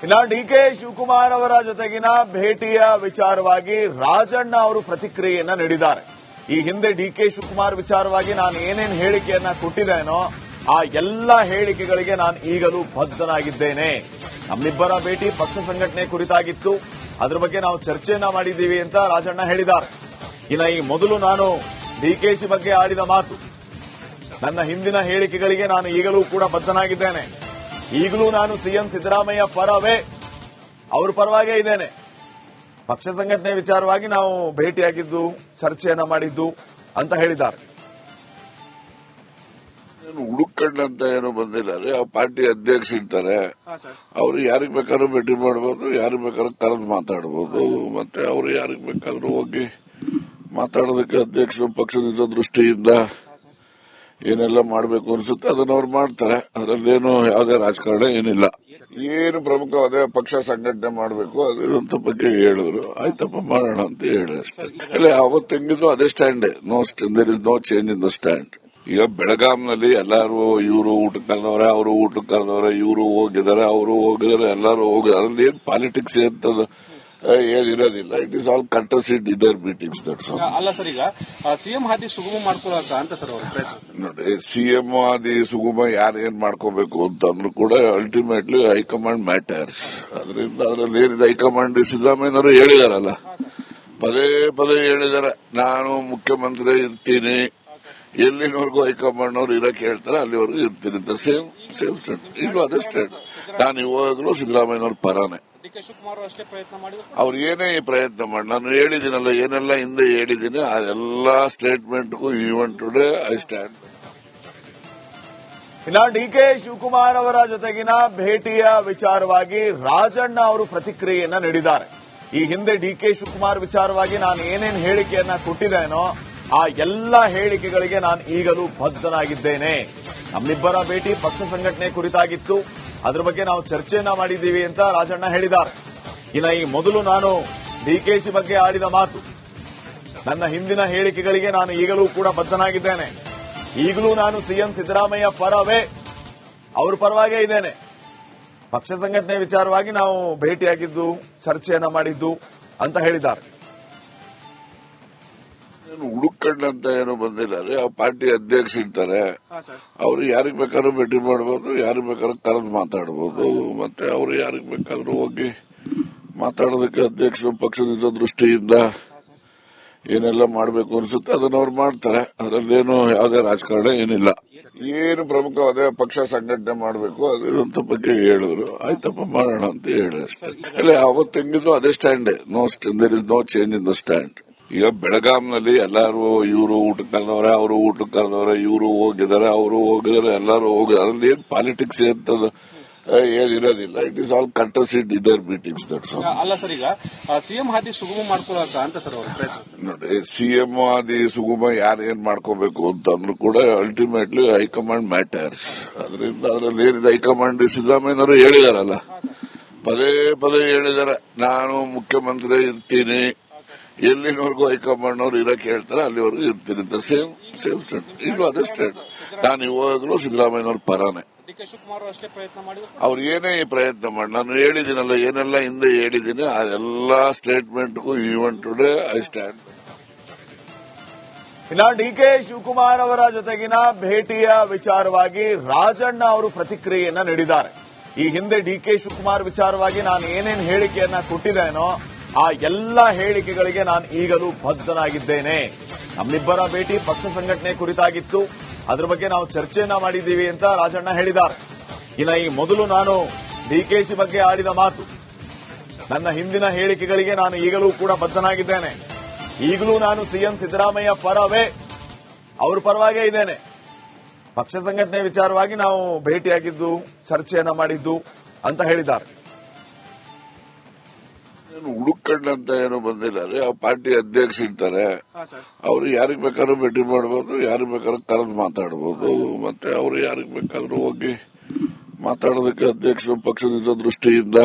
ಇನ್ನು ಡಿಕೆ ಶಿವಕುಮಾರ್ ಅವರ ಜೊತೆಗಿನ ಭೇಟಿಯ ವಿಚಾರವಾಗಿ ರಾಜಣ್ಣ ಅವರು ಪ್ರತಿಕ್ರಿಯೆಯನ್ನ ನೀಡಿದ್ದಾರೆ. ಈ ಹಿಂದೆ ಡಿಕೆ ಶಿವಕುಮಾರ್ ವಿಚಾರವಾಗಿ ನಾನು ಏನೇನು ಹೇಳಿಕೆಯನ್ನ ಕೊಟ್ಟಿದ್ದೇನೋ ಆ ಎಲ್ಲ ಹೇಳಿಕೆಗಳಿಗೆ ನಾನು ಈಗಲೂ ಬದ್ಧನಾಗಿದ್ದೇನೆ. ನಮ್ಮಿಬ್ಬರ ಭೇಟಿ ಪಕ್ಷ ಸಂಘಟನೆ ಕುರಿತಾಗಿತ್ತು, ಅದರ ಬಗ್ಗೆ ನಾವು ಚರ್ಚೆಯನ್ನ ಮಾಡಿದ್ದೀವಿ ಅಂತ ರಾಜಣ್ಣ ಹೇಳಿದ್ದಾರೆ. ಇನ್ನು ಈ ಮೊದಲು ನಾನು ಡಿಕೆಶಿ ಬಗ್ಗೆ ಆಡಿದ ಮಾತು, ನನ್ನ ಹಿಂದಿನ ಹೇಳಿಕೆಗಳಿಗೆ ನಾನು ಈಗಲೂ ಕೂಡ ಬದ್ಧನಾಗಿದ್ದೇನೆ. ಈಗಲೂ ನಾನು ಸಿಎಂ ಸಿದ್ದರಾಮಯ್ಯ ಪರವೇ, ಅವ್ರ ಪರವಾಗೇ ಇದ್ದೇನೆ. ಪಕ್ಷ ಸಂಘಟನೆ ವಿಚಾರವಾಗಿ ನಾವು ಭೇಟಿಯಾಗಿದ್ದು, ಚರ್ಚೆಯನ್ನ ಮಾಡಿದ್ದು ಅಂತ ಹೇಳಿದ್ದಾರೆ. ಹುಡುಕಂಡಂತ ಏನೋ ಬಂದಿಲ್ಲ ರೀ. ಆ ಪಾರ್ಟಿ ಅಧ್ಯಕ್ಷ ಇರ್ತಾರೆ, ಅವ್ರು ಯಾರಿಗ್ ಬೇಕಾದ್ರೂ ಭೇಟಿ ಮಾಡಬಹುದು, ಯಾರಿಗ್ ಬೇಕಾದ್ರೂ ಕರೆದು ಮಾತಾಡಬಹುದು. ಮತ್ತೆ ಅವ್ರು ಯಾರಿಗ್ ಬೇಕಾದ್ರೂ ಹೋಗಿ ಮಾತಾಡೋದಕ್ಕೆ ಅಧ್ಯಕ್ಷರು ಪಕ್ಷದ ದೃಷ್ಟಿಯಿಂದ ಏನೆಲ್ಲ ಮಾಡಬೇಕು ಅನ್ಸುತ್ತೆ ಅದನ್ನ ಅವ್ರು ಮಾಡ್ತಾರೆ. ಅದರಲ್ಲೇನು ಯಾವುದೇ ರಾಜಕಾರಣ ಏನಿಲ್ಲ. ಏನು ಪ್ರಮುಖವಾದ ಪಕ್ಷ ಸಂಘಟನೆ ಮಾಡಬೇಕು ಅದಂತ ಬಗ್ಗೆ ಹೇಳಿದ್ರು. ಆಯ್ತಪ್ಪ ಮಾಡೋಣ ಅಂತ ಹೇಳಿ ಅಷ್ಟೇ. ಇಲ್ಲ ಅವತ್ತು ಹೆಂಗಿದ್ರು ಅದೇ stand, there is no change in the stand. ಈಗ ಬೆಳಗಾಂನಲ್ಲಿ ಎಲ್ಲಾರು ಇವರು ಊಟಕ್ಕೆ ಕರೆದವ್ರೆ, ಅವರು ಊಟಕ್ಕೆ ಕರೆದವ್ರೆ, ಇವರು ಹೋಗಿದ್ದಾರೆ, ಅವರು ಹೋಗಿದ್ದಾರೆ, ಎಲ್ಲಾರು ಹೋಗಿದ್ದಾರೆ. ಅದ್ರಲ್ಲಿ ಏನ್ ಪಾಲಿಟಿಕ್ಸ್ ಅಂತ ಏನಿರೋದಿಲ್ಲ. It is all courtesy dinner meetings. That's all. ಅಲ್ಲ ಸರ್, ಈಗ ಸಿಎಂ ಹಾದಿ ಸುಗಮ ಮಾಡ್ಕೊಳ್ಳೋಕ ಅಂತ ಸರ್ ಅವ್ರ ಪ್ರಯತ್ನ. ನೋಡಿ, ಸಿಎಂ ಹಾದಿ ಸುಗಮ ಯಾರು ಏನ್ ಮಾಡ್ಕೋಬೇಕು ಅಂತಂದ್ರೂ ಕೂಡ ಅಲ್ಟಿಮೇಟ್ಲಿ ಹೈಕಮಾಂಡ್ ಮ್ಯಾಟರ್ಸ್. ಅದರಿಂದ ಅದರಲ್ಲಿ ಏನಿದೆ, ಹೈಕಮಾಂಡ್ ಸಿದ್ದರಾಮಯ್ಯನವರು ಹೇಳಿದಾರಲ್ಲ, ಪದೇ ಪದೇ ಹೇಳಿದಾರೆ, ನಾನು ಮುಖ್ಯಮಂತ್ರಿ ಇರ್ತೀನಿ, ಎಲ್ಲಿನವರೆಗೂ ಹೈಕಮಾಂಡ್ ಅವ್ರು ಇರಕ್ಕೆ ಹೇಳ್ತಾರೆ ಅಲ್ಲಿವರೆಗೂ ಇರ್ತೀನಿ ಅಂತ. Same state. ಇಲ್ಲೂ ಅದೇ ಸ್ಟೇಟ್. ನಾನು ಇವಾಗಲೂ ಸಿದ್ದರಾಮಯ್ಯನವ್ರ ಪರಾನೆ. ಡಿಕೆ ಶಿವಕುಮಾರ್ ಅಷ್ಟೇ ಪ್ರಯತ್ನ ಮಾಡಿದ್ರು. ಅವ್ರು ಏನೇ ಪ್ರಯತ್ನ ಮಾಡಿ, ನಾನು ಹೇಳಿದ್ದೀನಲ್ಲ, ಏನೆಲ್ಲ ಹಿಂದೆ ಹೇಳಿದ್ದೀನಿ ಆ ಎಲ್ಲಾ ಸ್ಟೇಟ್ಮೆಂಟ್ಗೂ ಈವನ್ ಟುಡೇ ಐ ಸ್ಟ್ಯಾಂಡ್. ಇನ್ನು ಡಿಕೆ ಶಿವಕುಮಾರ್ ಅವರ ಜೊತೆಗಿನ ಭೇಟಿಯ ವಿಚಾರವಾಗಿ ರಾಜಣ್ಣ ಅವರು ಪ್ರತಿಕ್ರಿಯೆಯನ್ನ ನೀಡಿದ್ದಾರೆ. ಈ ಹಿಂದೆ ಡಿಕೆ ಶಿವಕುಮಾರ್ ವಿಚಾರವಾಗಿ ನಾನು ಏನೇನು ಹೇಳಿಕೆಯನ್ನ ಕೊಟ್ಟಿದ್ದೇನೋ ಆ ಎಲ್ಲ ಹೇಳಿಕೆಗಳಿಗೆ ನಾನು ಈಗಲೂ ಬದ್ಧನಾಗಿದ್ದೇನೆ. ನಮ್ಮಿಬ್ಬರ ಭೇಟಿ ಪಕ್ಷ ಸಂಘಟನೆ ಕುರಿತಾಗಿತ್ತು, ಅದರ ಬಗ್ಗೆ ನಾವು ಚರ್ಚೆಯನ್ನ ಮಾಡಿದ್ದೀವಿ ಅಂತ ರಾಜಣ್ಣ ಹೇಳಿದ್ದಾರೆ. ಇನ್ನು ಈ ಮೊದಲು ನಾನು ಡಿಕೆಶಿ ಬಗ್ಗೆ ಆಡಿದ ಮಾತು, ನನ್ನ ಹಿಂದಿನ ಹೇಳಿಕೆಗಳಿಗೆ ನಾನು ಈಗಲೂ ಕೂಡ ಬದ್ಧನಾಗಿದ್ದೇನೆ. ಈಗಲೂ ನಾನು ಸಿಎಂ ಸಿದ್ದರಾಮಯ್ಯ ಪರವೇ, ಅವ್ರ ಪರವಾಗೇ ಇದ್ದೇನೆ. ಪಕ್ಷ ಸಂಘಟನೆ ವಿಚಾರವಾಗಿ ನಾವು ಭೇಟಿಯಾಗಿದ್ದು, ಚರ್ಚೆಯನ್ನ ಮಾಡಿದ್ದು ಅಂತ ಹೇಳಿದ್ದಾರೆ. ಹುಡುಕಂಡಂತ ಏನೋ ಬಂದಿಲ್ಲ ರೀ. ಆ ಪಾರ್ಟಿ ಅಧ್ಯಕ್ಷ ಇರ್ತಾರೆ, ಅವ್ರು ಯಾರಿಗ್ ಬೇಕಾದ್ರೂ ಭೇಟಿ ಮಾಡಬಹುದು, ಯಾರಿಗ್ ಬೇಕಾದ್ರೂ ಕರೆದು ಮಾತಾಡಬಹುದು. ಮತ್ತೆ ಅವ್ರು ಯಾರಿಗ್ ಬೇಕಾದ್ರೂ ಹೋಗಿ ಮಾತಾಡೋದಕ್ಕೆ ಅಧ್ಯಕ್ಷರು ಪಕ್ಷದ ದೃಷ್ಟಿಯಿಂದ ಏನೆಲ್ಲ ಮಾಡಬೇಕು ಅನ್ಸುತ್ತೆ ಅದನ್ನ ಅವ್ರು ಮಾಡ್ತಾರೆ. ಅದರಲ್ಲೇನು ಯಾವುದೇ ರಾಜಕಾರಣ ಏನಿಲ್ಲ. ಏನು ಪ್ರಮುಖವಾದ ಪಕ್ಷ ಸಂಘಟನೆ ಮಾಡಬೇಕು ಅದಂತ ಬಗ್ಗೆ ಹೇಳಿದ್ರು. ಆಯ್ತಪ್ಪ ಮಾಡೋಣ ಅಂತ ಹೇಳಿ ಅಷ್ಟೇ. ಇಲ್ಲ ಅವತ್ತು ಹೆಂಗಿದ್ರು ಅದೇ stand, there is no change in the stand. ಈಗ ಬೆಳಗಾಂನಲ್ಲಿ ಎಲ್ಲಾರು ಇವರು ಊಟಕ್ಕೆ ಕರೆದವ್ರೆ, ಅವರು ಊಟಕ್ಕೆ ಕರೆದವ್ರೆ, ಇವರು ಹೋಗಿದ್ದಾರೆ, ಅವರು ಹೋಗಿದ್ದಾರೆ, ಎಲ್ಲಾರು ಹೋಗಿದ್ದಾರೆ. ಅದ್ರಲ್ಲಿ ಏನ್ ಪಾಲಿಟಿಕ್ಸ್ ಅಂತ ಏನಿರೋದಿಲ್ಲ. It is all courtesy dinner meetings. That's all. ಅಲ್ಲ ಸರ್, ಈಗ ಸಿಎಂ ಹಾದಿ ಸುಗಮ ಮಾಡ್ಕೊಳ್ಳೋಕ ಅಂತ ಸರ್ ಅವ್ರ ಪ್ರಯತ್ನ. ನೋಡಿ, ಸಿಎಂ ಹಾದಿ ಸುಗಮ ಯಾರು ಏನ್ ಮಾಡ್ಕೋಬೇಕು ಅಂತಂದ್ರೂ ಕೂಡ ಅಲ್ಟಿಮೇಟ್ಲಿ ಹೈಕಮಾಂಡ್ ಮ್ಯಾಟರ್ಸ್. ಅದರಿಂದ ಅದರಲ್ಲಿ ಏನಿದೆ, ಹೈಕಮಾಂಡ್ ಸಿದ್ದರಾಮಯ್ಯನವರು ಹೇಳಿದಾರಲ್ಲ, ಪದೇ ಪದೇ ಹೇಳಿದಾರೆ, ನಾನು ಮುಖ್ಯಮಂತ್ರಿ ಇರ್ತೀನಿ, ಎಲ್ಲಿನವರೆಗೂ ಹೈಕಮಾಂಡ್ ಅವ್ರು ಇರಕ್ಕೆ ಹೇಳ್ತಾರೆ ಅಲ್ಲಿವರೆಗೂ ಇರ್ತೀನಿ ಅಂತ. Same state. ಇಲ್ಲೂ ಅದೇ ಸ್ಟೇಟ್. ನಾನು ಇವಾಗಲೂ ಸಿದ್ದರಾಮಯ್ಯನವ್ರ ಪರಾನೆ. ಡಿಕೆ ಶಿವಕುಮಾರ್ ಅಷ್ಟೇ ಪ್ರಯತ್ನ ಮಾಡಿದ್ರು. ಅವ್ರು ಏನೇ ಪ್ರಯತ್ನ ಮಾಡಿ, ನಾನು ಹೇಳಿದ್ದೀನಲ್ಲ, ಏನೆಲ್ಲ ಹಿಂದೆ ಹೇಳಿದ್ದೀನಿ ಆ ಎಲ್ಲಾ ಸ್ಟೇಟ್ಮೆಂಟ್ಗೂ ಈವನ್ ಟುಡೇ ಐ ಸ್ಟ್ಯಾಂಡ್. ಇನ್ನು ಡಿಕೆ ಶಿವಕುಮಾರ್ ಅವರ ಜೊತೆಗಿನ ಭೇಟಿಯ ವಿಚಾರವಾಗಿ ರಾಜಣ್ಣ ಅವರು ಪ್ರತಿಕ್ರಿಯೆಯನ್ನ ನೀಡಿದ್ದಾರೆ. ಈ ಹಿಂದೆ ಡಿಕೆ ಶಿವಕುಮಾರ್ ವಿಚಾರವಾಗಿ ನಾನು ಏನೇನು ಹೇಳಿಕೆಯನ್ನ ಕೊಟ್ಟಿದ್ದೇನೋ ಆ ಎಲ್ಲ ಹೇಳಿಕೆಗಳಿಗೆ ನಾನು ಈಗಲೂ ಬದ್ಧನಾಗಿದ್ದೇನೆ. ನಮ್ಮಿಬ್ಬರ ಭೇಟಿ ಪಕ್ಷ ಸಂಘಟನೆ ಕುರಿತಾಗಿತ್ತು, ಅದರ ಬಗ್ಗೆ ನಾವು ಚರ್ಚೆಯನ್ನ ಮಾಡಿದ್ದೀವಿ ಅಂತ ರಾಜಣ್ಣ ಹೇಳಿದ್ದಾರೆ. ಇನ್ನು ಈ ಮೊದಲು ನಾನು ಡಿಕೆಶಿ ಬಗ್ಗೆ ಆಡಿದ ಮಾತು, ನನ್ನ ಹಿಂದಿನ ಹೇಳಿಕೆಗಳಿಗೆ ನಾನು ಈಗಲೂ ಕೂಡ ಬದ್ಧನಾಗಿದ್ದೇನೆ. ಈಗಲೂ ನಾನು ಸಿಎಂ ಸಿದ್ದರಾಮಯ್ಯ ಪರವೇ, ಅವ್ರ ಪರವಾಗೇ ಇದ್ದೇನೆ. ಪಕ್ಷ ಸಂಘಟನೆ ವಿಚಾರವಾಗಿ ನಾವು ಭೇಟಿಯಾಗಿದ್ದು, ಚರ್ಚೆಯನ್ನ ಮಾಡಿದ್ದು ಅಂತ ಹೇಳಿದ್ದಾರೆ. ಹುಡುಕಂಡಂತ ಏನೋ ಬಂದಿಲ್ಲ ರೀ. ಆ ಪಾರ್ಟಿ ಅಧ್ಯಕ್ಷ ಇರ್ತಾರೆ, ಅವ್ರು ಯಾರಿಗ್ ಬೇಕಾದ್ರೂ ಭೇಟಿ ಮಾಡಬಹುದು, ಯಾರಿಗ್ ಬೇಕಾದ್ರೂ ಕರೆದು ಮಾತಾಡಬಹುದು. ಮತ್ತೆ ಅವ್ರು ಯಾರಿಗ್ ಬೇಕಾದ್ರೂ ಹೋಗಿ ಮಾತಾಡೋದಕ್ಕೆ ಅಧ್ಯಕ್ಷರು ಪಕ್ಷದ ದೃಷ್ಟಿಯಿಂದ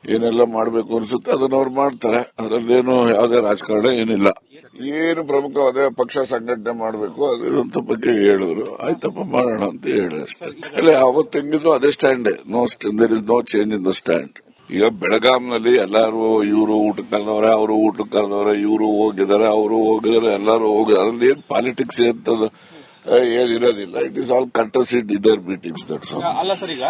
ಏನೆಲ್ಲ ಮಾಡಬೇಕು ಅನ್ಸುತ್ತೆ ಅದನ್ನ ಅವ್ರು ಮಾಡ್ತಾರೆ. ಅದರಲ್ಲೇನು ಯಾವುದೇ ರಾಜಕಾರಣ ಏನಿಲ್ಲ. ಏನು ಪ್ರಮುಖವಾದ ಪಕ್ಷ ಸಂಘಟನೆ ಮಾಡಬೇಕು ಅದಂತ ಬಗ್ಗೆ ಹೇಳಿದ್ರು. ಆಯ್ತಪ್ಪ ಮಾಡೋಣ ಅಂತ ಹೇಳಿ ಅಷ್ಟೇ. ಇಲ್ಲ ಅವತ್ತು ಹೆಂಗಿದ್ರು ಅದೇ stand. There is no change in the stand. ಈಗ ಬೆಳಗಾಂನಲ್ಲಿ ಎಲ್ಲಾರು ಇವರು ಊಟಕ್ಕೆ ಕರೆದವ್ರೆ, ಅವರು ಊಟಕ್ಕೆ ಕರೆದವ್ರೆ, ಇವರು ಹೋಗಿದ್ದಾರೆ, ಅವರು ಹೋಗಿದ್ದಾರೆ, ಎಲ್ಲಾರು ಹೋಗಿದ್ದಾರೆ. ಅದ್ರಲ್ಲಿ ಏನ್ ಪಾಲಿಟಿಕ್ಸ್ ಅಂತದ ಏನಿರೋದಿಲ್ಲ. It is all courtesy dinner meetings. That's all. ಅಲ್ಲ ಸರ್, ಈಗ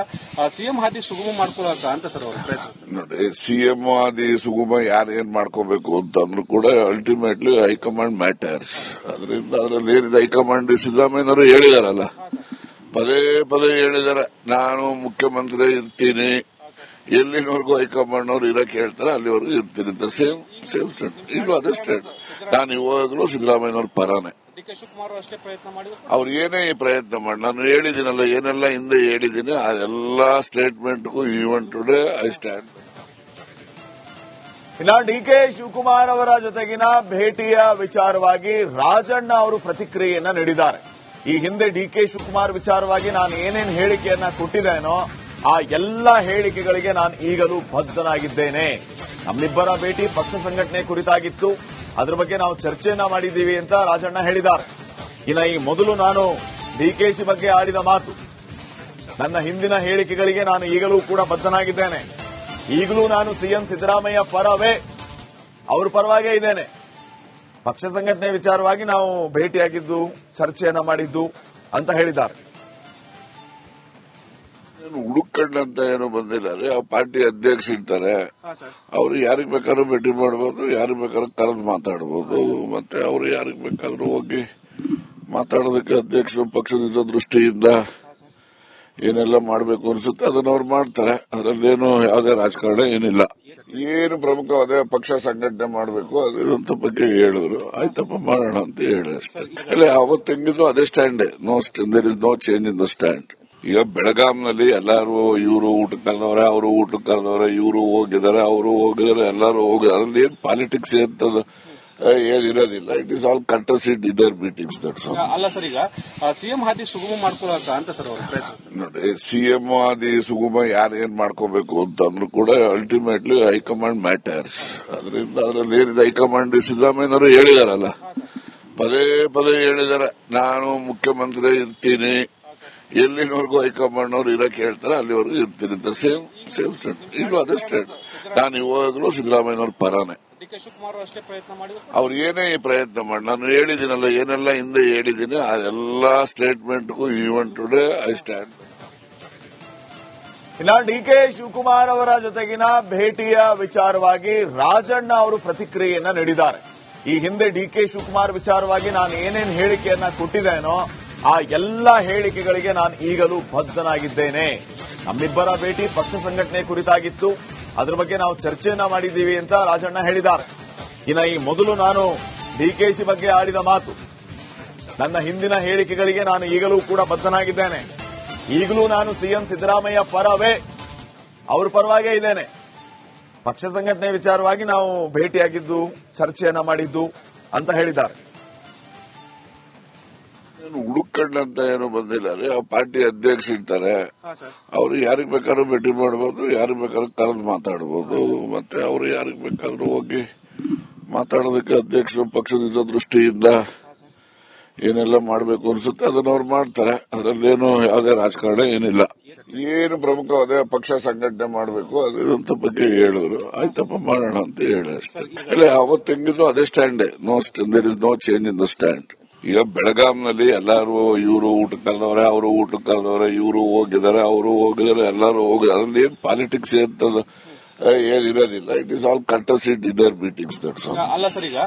ಸಿಎಂ ಹಾದಿ ಸುಗಮ ಮಾಡ್ಕೊಳಕ ಅಂತ ಸರ್ ಅವ್ರ ಪ್ರಯತ್ನ. ನೋಡಿ, ಸಿಎಂ ಆದಿ ಸುಗಮ ಯಾರು ಏನ್ ಮಾಡ್ಕೋಬೇಕು ಅಂತಂದ್ರು ಕೂಡ ಅಲ್ಟಿಮೇಟ್ಲಿ ಹೈಕಮಾಂಡ್ ಮ್ಯಾಟರ್ಸ್. ಅದರಿಂದ ಅದ್ರಲ್ಲಿ ಏನಿದೆ ಹೈಕಮಾಂಡ್ ಸಿದ್ದರಾಮಯ್ಯನವರು ಹೇಳಿದಾರಲ್ಲ, ಪದೇ ಪದೇ ಹೇಳಿದಾರೆ, ನಾನು ಮುಖ್ಯಮಂತ್ರಿ ಇರ್ತೀನಿ, ಎಲ್ಲಿನವರೆಗೂ ಹೈಕಮಾಂಡ್ ಅವ್ರು ಇರಕ್ಕೆ ಹೇಳ್ತಾರೆ ಅಲ್ಲಿವರೆಗೂ ಇರ್ತೀನಿ ಅಂತ. Same state. ಇಲ್ಲೂ ಅದೇ ಸ್ಟೇಟ್. ನಾನು ಇವಾಗಲೂ ಸಿದ್ದರಾಮಯ್ಯನವ್ರ ಪರಾನೆ. ಡಿ.ಕೆ. ಶಿವಕುಮಾರ್ ಅಷ್ಟೇ ಪ್ರಯತ್ನ ಮಾಡಿದ್ರು. ಅವ್ರು ಏನೇ ಪ್ರಯತ್ನ ಮಾಡಿ, ನಾನು ಹೇಳಿದ್ದೀನಲ್ಲ ಏನೆಲ್ಲ ಹಿಂದೆ ಹೇಳಿದ್ದೀನಿ ಅದೆಲ್ಲ ಸ್ಟೇಟ್ಮೆಂಟ್ಗೂ ಈವನ್ ಟುಡೇ ಐ ಸ್ಟ್ಯಾಂಡ್. ಇನ್ನ ಡಿ.ಕೆ. ಶಿವಕುಮಾರ್ ಅವರ ಜೊತೆಗಿನ ಭೇಟಿಯ ವಿಚಾರವಾಗಿ ರಾಜಣ್ಣ ಅವರು ಪ್ರತಿಕ್ರಿಯೆಯನ್ನ ನೀಡಿದ್ದಾರೆ. ಈ ಹಿಂದೆ ಡಿ.ಕೆ. ಶಿವಕುಮಾರ್ ವಿಚಾರವಾಗಿ ನಾನು ಏನೇನು ಹೇಳಿಕೆಯನ್ನ ಕೊಟ್ಟಿದ್ದೇನೋ ಆ ಎಲ್ಲ ಹೇಳಿಕೆಗಳಿಗೆ ನಾನು ಈಗಲೂ ಬದ್ಧನಾಗಿದ್ದೇನೆ. ನಮ್ಮಿಬ್ಬರ ಭೇಟಿ ಪಕ್ಷ ಸಂಘಟನೆ ಕುರಿತಾಗಿತ್ತು. ಅದ್ರ ಬಗ್ಗೆ ನಾವು ಚರ್ಚೆಯನ್ನ ಮಾಡಿದ್ದೀವಿ ಅಂತ ರಾಜಣ್ಣ ಹೇಳಿದ್ದಾರೆ. ಇನ್ನು ಈ ಮೊದಲು ನಾನು ಡಿಕೆಶಿ ಬಗ್ಗೆ ಆಡಿದ ಮಾತು, ನನ್ನ ಹಿಂದಿನ ಹೇಳಿಕೆಗಳಿಗೆ ನಾನು ಈಗಲೂ ಕೂಡ ಬದ್ಧನಾಗಿದ್ದೇನೆ. ಈಗಲೂ ನಾನು ಸಿಎಂ ಸಿದ್ದರಾಮಯ್ಯ ಪರವೇ, ಅವ್ರ ಪರವಾಗೇ ಇದ್ದೇನೆ. ಪಕ್ಷ ಸಂಘಟನೆ ವಿಚಾರವಾಗಿ ನಾವು ಭೇಟಿಯಾಗಿದ್ದು, ಚರ್ಚೆಯನ್ನ ಮಾಡಿದ್ದು ಅಂತ ಹೇಳಿದ್ದಾರೆ. ಹುಡುಕಂಡಂತ ಏನು ಬಂದಿಲ್ಲ ರೀ. ಆ ಪಾರ್ಟಿ ಅಧ್ಯಕ್ಷ ಇರ್ತಾರೆ, ಅವ್ರು ಯಾರಿಗ್ ಬೇಕಾದ್ರೂ ಭೇಟಿ ಮಾಡಬಹುದು, ಯಾರಿಗ್ ಬೇಕಾದ್ರೂ ಕರೆದು ಮಾತಾಡಬಹುದು. ಮತ್ತೆ ಅವ್ರು ಯಾರಿಗ್ ಬೇಕಾದ್ರೂ ಹೋಗಿ ಮಾತಾಡೋದಕ್ಕೆ ಅಧ್ಯಕ್ಷರು ಪಕ್ಷದ ದೃಷ್ಟಿಯಿಂದ ಏನೆಲ್ಲ ಮಾಡಬೇಕು ಅನ್ಸುತ್ತೆ ಅದನ್ನ ಅವ್ರು ಮಾಡ್ತಾರೆ. ಅದರಲ್ಲೇನು ಯಾವುದೇ ರಾಜಕಾರಣ ಏನಿಲ್ಲ. ಏನು ಪ್ರಮುಖವಾದ ಪಕ್ಷ ಸಂಘಟನೆ ಮಾಡಬೇಕು ಅದಂತ ಬಗ್ಗೆ ಹೇಳಿದ್ರು. ಆಯ್ತಪ್ಪ ಮಾಡೋಣ ಅಂತ ಹೇಳಿ ಅಷ್ಟೇ. ಇಲ್ಲ ಅವತ್ತು ಹೆಂಗಿದ್ರು ಅದೇ stand. There is no change in the stand. ಈಗ ಬೆಳಗಾಂನಲ್ಲಿ ಎಲ್ಲಾರು ಇವರು ಊಟಕ್ಕೆ ಕರೆದವ್ರೆ, ಅವರು ಊಟಕ್ಕೆ ಕರೆದವ್ರೆ, ಇವರು ಹೋಗಿದ್ದಾರೆ, ಅವರು ಹೋಗಿದ್ದಾರೆ, ಎಲ್ಲಾರು ಹೋಗಿದ್ದಾರೆ. ಅದ್ರಲ್ಲಿ ಏನ್ ಪಾಲಿಟಿಕ್ಸ್ ಅಂತದ ಏನಿರೋದಿಲ್ಲ. It is all courtesy dinner meetings. That's all. ಅಲ್ಲ ಸರ್, ಈಗ ಸಿಎಂ ಹಾದಿ ಸುಗಮ ಮಾಡ್ಕೊಳಕ ಅಂತ ಸರ್ ಅವ್ರ ಪ್ರಯತ್ನ. ನೋಡಿ, ಸಿಎಂ ಆದಿ ಸುಗಮ ಯಾರು ಏನ್ ಮಾಡ್ಕೋಬೇಕು ಅಂತಂದ್ರು ಕೂಡ ಅಲ್ಟಿಮೇಟ್ಲಿ ಹೈಕಮಾಂಡ್ ಮ್ಯಾಟರ್ಸ್. ಅದರಿಂದ ಅದ್ರಲ್ಲಿ ಏನಿದೆ ಹೈಕಮಾಂಡ್ ಸಿದ್ದರಾಮಯ್ಯನವರು ಹೇಳಿದಾರಲ್ಲ, ಪದೇ ಪದೇ ಹೇಳಿದಾರೆ, ನಾನು ಮುಖ್ಯಮಂತ್ರಿ ಇರ್ತೀನಿ, ಎಲ್ಲಿನವರೆಗೂ ಹೈಕಮಾಂಡ್ ಅವ್ರು ಇರಕ್ಕೆ ಹೇಳ್ತಾರೆ ಅಲ್ಲಿವರೆಗೂ ಇರ್ತೀನಿ ಅಂತ. Same state. ಇಲ್ಲೂ ಅದೇ ಸ್ಟೇಟ್. ನಾನು ಇವಾಗಲೂ ಸಿದ್ದರಾಮಯ್ಯನವ್ರ ಪರಾನೆ. ಡಿ.ಕೆ. ಶಿವಕುಮಾರ್ ಅಷ್ಟೇ ಪ್ರಯತ್ನ ಮಾಡಿದ್ರು. ಅವ್ರು ಏನೇ ಪ್ರಯತ್ನ ಮಾಡಿ, ನಾನು ಹೇಳಿದ್ದೀನಲ್ಲ ಏನೆಲ್ಲ ಹಿಂದೆ ಹೇಳಿದ್ದೀನಿ ಅದೆಲ್ಲ ಸ್ಟೇಟ್ಮೆಂಟ್ಗೂ ಈವನ್ ಟುಡೇ ಐ ಸ್ಟ್ಯಾಂಡ್. ಇನ್ನ ಡಿ.ಕೆ. ಶಿವಕುಮಾರ್ ಅವರ ಜೊತೆಗಿನ ಭೇಟಿಯ ವಿಚಾರವಾಗಿ ರಾಜಣ್ಣ ಅವರು ಪ್ರತಿಕ್ರಿಯೆಯನ್ನ ನೀಡಿದ್ದಾರೆ. ಈ ಹಿಂದೆ ಡಿ.ಕೆ. ಶಿವಕುಮಾರ್ ವಿಚಾರವಾಗಿ ನಾನು ಏನೇನು ಹೇಳಿಕೆಯನ್ನ ಕೊಟ್ಟಿದ್ದೇನೋ ಆ ಎಲ್ಲ ಹೇಳಿಕೆಗಳಿಗೆ ನಾನು ಈಗಲೂ ಬದ್ಧನಾಗಿದ್ದೇನೆ. ನಮ್ಮಿಬ್ಬರ ಭೇಟಿ ಪಕ್ಷ ಸಂಘಟನೆ ಕುರಿತಾಗಿತ್ತು. ಅದ್ರ ಬಗ್ಗೆ ನಾವು ಚರ್ಚೆಯನ್ನ ಮಾಡಿದ್ದೀವಿ ಅಂತ ರಾಜಣ್ಣ ಹೇಳಿದ್ದಾರೆ. ಇನ್ನು ಈ ಮೊದಲು ನಾನು ಡಿಕೆಶಿ ಬಗ್ಗೆ ಆಡಿದ ಮಾತು, ನನ್ನ ಹಿಂದಿನ ಹೇಳಿಕೆಗಳಿಗೆ ನಾನು ಈಗಲೂ ಕೂಡ ಬದ್ಧನಾಗಿದ್ದೇನೆ. ಈಗಲೂ ನಾನು ಸಿಎಂ ಸಿದ್ದರಾಮಯ್ಯ ಪರವೇ, ಅವ್ರ ಪರವಾಗೇ ಇದ್ದೇನೆ. ಪಕ್ಷ ಸಂಘಟನೆ ವಿಚಾರವಾಗಿ ನಾವು ಭೇಟಿಯಾಗಿದ್ದು, ಚರ್ಚೆಯನ್ನ ಮಾಡಿದ್ದು ಅಂತ ಹೇಳಿದ್ದಾರೆ. ಹುಡುಕಂಡಂತ ಏನು ಬಂದಿಲ್ಲ ರೀ. ಆ ಪಾರ್ಟಿ ಅಧ್ಯಕ್ಷ ಇರ್ತಾರೆ, ಅವ್ರು ಯಾರಿಗ್ ಬೇಕಾದ್ರೂ ಭೇಟಿ ಮಾಡಬಹುದು, ಯಾರಿಗ್ ಬೇಕಾದ್ರೂ ಕರೆದು ಮಾತಾಡಬಹುದು. ಮತ್ತೆ ಅವ್ರು ಯಾರಿಗ್ ಬೇಕಾದ್ರೂ ಹೋಗಿ ಮಾತಾಡೋದಕ್ಕೆ ಅಧ್ಯಕ್ಷರು ಪಕ್ಷದ ದೃಷ್ಟಿಯಿಂದ ಏನೆಲ್ಲ ಮಾಡಬೇಕು ಅನ್ಸುತ್ತೆ ಅದನ್ನ ಅವ್ರು ಮಾಡ್ತಾರೆ. ಅದರಲ್ಲೇನು ಯಾವುದೇ ರಾಜಕಾರಣ ಏನಿಲ್ಲ. ಏನು ಪ್ರಮುಖವಾದ ಪಕ್ಷ ಸಂಘಟನೆ ಮಾಡಬೇಕು ಅದಂತ ಬಗ್ಗೆ ಹೇಳಿದ್ರು. ಆಯ್ತಪ್ಪ ಮಾಡೋಣ ಅಂತ ಹೇಳಿ ಅಷ್ಟೇ. ಇಲ್ಲ ಅವತ್ತು ಹೆಂಗಿದ್ರು ಅದೇ stand. There is no change in the stand. ಈಗ ಬೆಳಗಾಂನಲ್ಲಿ ಎಲ್ಲಾರು ಇವರು ಊಟಕ್ಕೆ ಕರೆದವ್ರೆ, ಅವರು ಊಟಕ್ಕೆ ಕರೆದವ್ರೆ, ಇವರು ಹೋಗಿದ್ದಾರೆ, ಅವರು ಹೋಗಿದ್ದಾರೆ, ಎಲ್ಲಾರು ಹೋಗಿದ್ದಾರೆ. ಅದ್ರಲ್ಲಿ ಏನ್ ಪಾಲಿಟಿಕ್ಸ್ ಅಂತದ ಏನಿರೋದಿಲ್ಲ. It is all courtesy dinner meetings. That's all. ಅಲ್ಲ ಸರ್, ಈಗ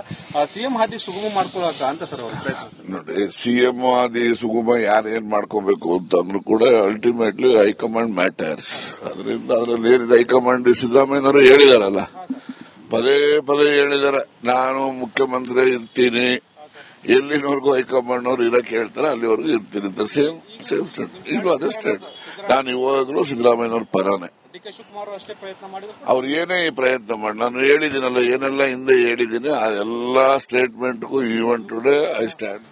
ಸಿಎಂ ಹಾದಿ ಸುಗಮ ಮಾಡ್ಕೊಳಕ ಅಂತ ಸರ್ ಅವ್ರ ಪ್ರಯತ್ನ. ನೋಡಿ, ಸಿಎಂ ಆದಿ ಸುಗಮ ಯಾರು ಏನ್ ಮಾಡ್ಕೋಬೇಕು ಅಂತಂದ್ರು ಕೂಡ ಅಲ್ಟಿಮೇಟ್ಲಿ ಹೈಕಮಾಂಡ್ ಮ್ಯಾಟರ್ಸ್. ಅದರಿಂದ ಅದ್ರಲ್ಲಿ ಏನಿದೆ ಹೈಕಮಾಂಡ್ ಸಿದ್ದರಾಮಯ್ಯನವರು ಹೇಳಿದಾರಲ್ಲ, ಪದೇ ಪದೇ ಹೇಳಿದಾರೆ, ನಾನು ಮುಖ್ಯಮಂತ್ರಿ ಇರ್ತೀನಿ, ಎಲ್ಲಿನವರೆಗೂ ಹೈಕಮಾಂಡ್ ಅವ್ರು ಇರಕ್ಕೆ ಹೇಳ್ತಾರೆ ಅಲ್ಲಿವರೆಗೂ ಇರ್ತೀನಿ ಅಂತ. Same state. ಇಲ್ಲೂ ಅದೇ ಸ್ಟೇಟ್. ನಾನು ಇವಾಗಲೂ ಸಿದ್ದರಾಮಯ್ಯನವ್ರ ಪರಾನೆ. ಡಿ.ಕೆ. ಶಿವಕುಮಾರ್ ಅಷ್ಟೇ ಪ್ರಯತ್ನ ಮಾಡಿದ್ರು. ಅವ್ರು ಏನೇ ಪ್ರಯತ್ನ ಮಾಡಿ, ನಾನು ಹೇಳಿದ್ದೀನಲ್ಲ ಏನೆಲ್ಲ ಹಿಂದೆ ಹೇಳಿದ್ದೀನಿ ಅದೆಲ್ಲ ಸ್ಟೇಟ್ಮೆಂಟ್ಗೂ ಈವನ್ ಟುಡೇ ಐ ಸ್ಟ್ಯಾಂಡ್.